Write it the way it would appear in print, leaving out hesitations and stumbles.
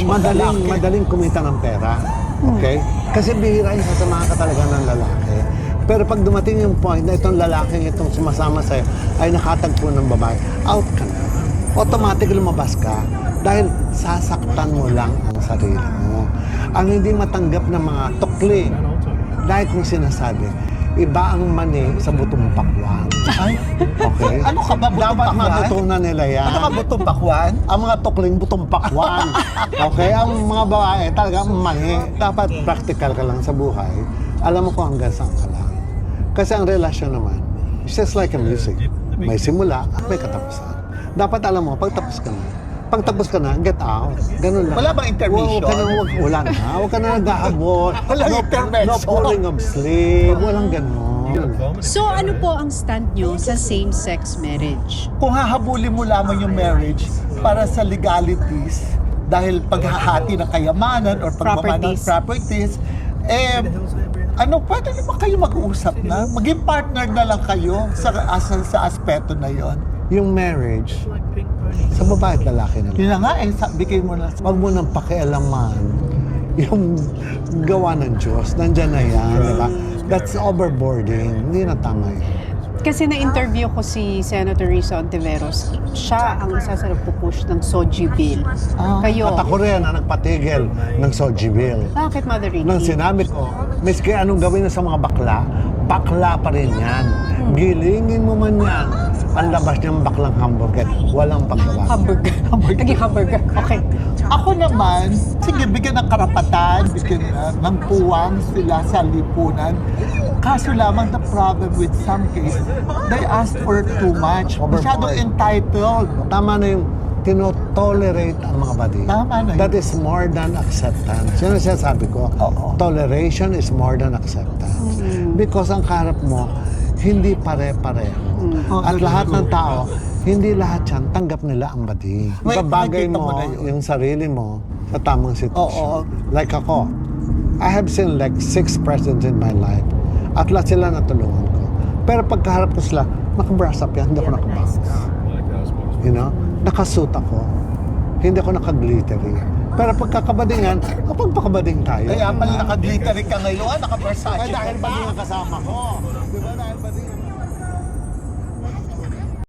Madaling kumita ng pera. Okay? Kasi bihira yung sasamahan ka talaga ng lalaki. Pero pag dumating yung point na itong lalaking itong sumasama sa'yo ay nakatagpo ng babae, out ka na. Automatic lumabas ka dahil sasaktan mo lang ang sarili mo. Ang hindi matanggap ng mga tukling, dahil kung sinasabi, iba ang mani sa butong pakwan. Ay, Okay? ano ka ba, butong Dapat pakwan? matutunan nila yan. Ano ka butong pakwan? Ang mga tukling butong pakwan. Okay? Ang mga babae talaga mani. Dapat practical ka lang sa buhay. Alam mo kung hanggang saan ka lang. Kasi ang relasyon naman, it's just like a music. May simula at may katapusan. Dapat alam mo, pag tapos ka na, get out. Ganun lang. Wala bang intermission? Wala na. Huwag ka na naghahabol. Walang intervention. No pulling of sleeve. Walang ganun. So ano po ang stand nyo sa same-sex marriage? Kung hahabulin mo lamang yung marriage para sa legalities, dahil paghahati ng kayamanan or pagmamana ng properties, pwede naman kayo mag-uusap na. Maging partner na lang kayo sa aspeto na yon. Yung marriage, sa babae at lalaki naman. Yun na nga bigay mo na. Huwag mo nang pakialaman yung gawa ng Diyos. Nandyan na yan, di ba? That's overboarding. Hindi na tama yun. Kasi na-interview ko si Senator Risa Ontiveros. Siya ang isa sa nagpupush ng SOGI bill. Kayo, At ako rin ang nagpatigil ng SOGI bill. bakit Mother Ricky? Nang sinabi ko, miski anong gawin na sa mga bakla, bakla pa rin yan. Gilingin mo man yan. Ang labas niyang baklang hamburger, walang pagbabago. Hamburger. Naging hamburger. Okay. Ako naman, sige, bigyan ng karapatan, bigyan ng puwang sila sa lipunan. Kaso lamang the problem with some cases, they ask for too much. Masyadong entitled. Tama na yung tinotolerate ang mga badi. Tama na yun. That is more than acceptance. Yun ang sinasabi ko. Oo. Toleration is more than acceptance. Because ang karap mo, hindi pare-pareho. At lahat ng tao, hindi lahat yan, tanggap nila ang badi. Wait, Ibabagay nakikita mo mo na yun. yung sarili mo sa tamang sitwasyon. Oo. Like ako, I have seen like 6 presidents in my life. At lahat sila natulungan ko. Pero pagkaharap ko sila, naka-brush up yan, hindi ako naka-bounce. You know? Nakasuit ako. Hindi ako naka-glittery. Pero pagkakabadingan, pagpakabading tayo. Kaya pala naka-glittery ka ngayon, naka-Versace. Dahil bading ang kasama ko. Di ba? Dahil bading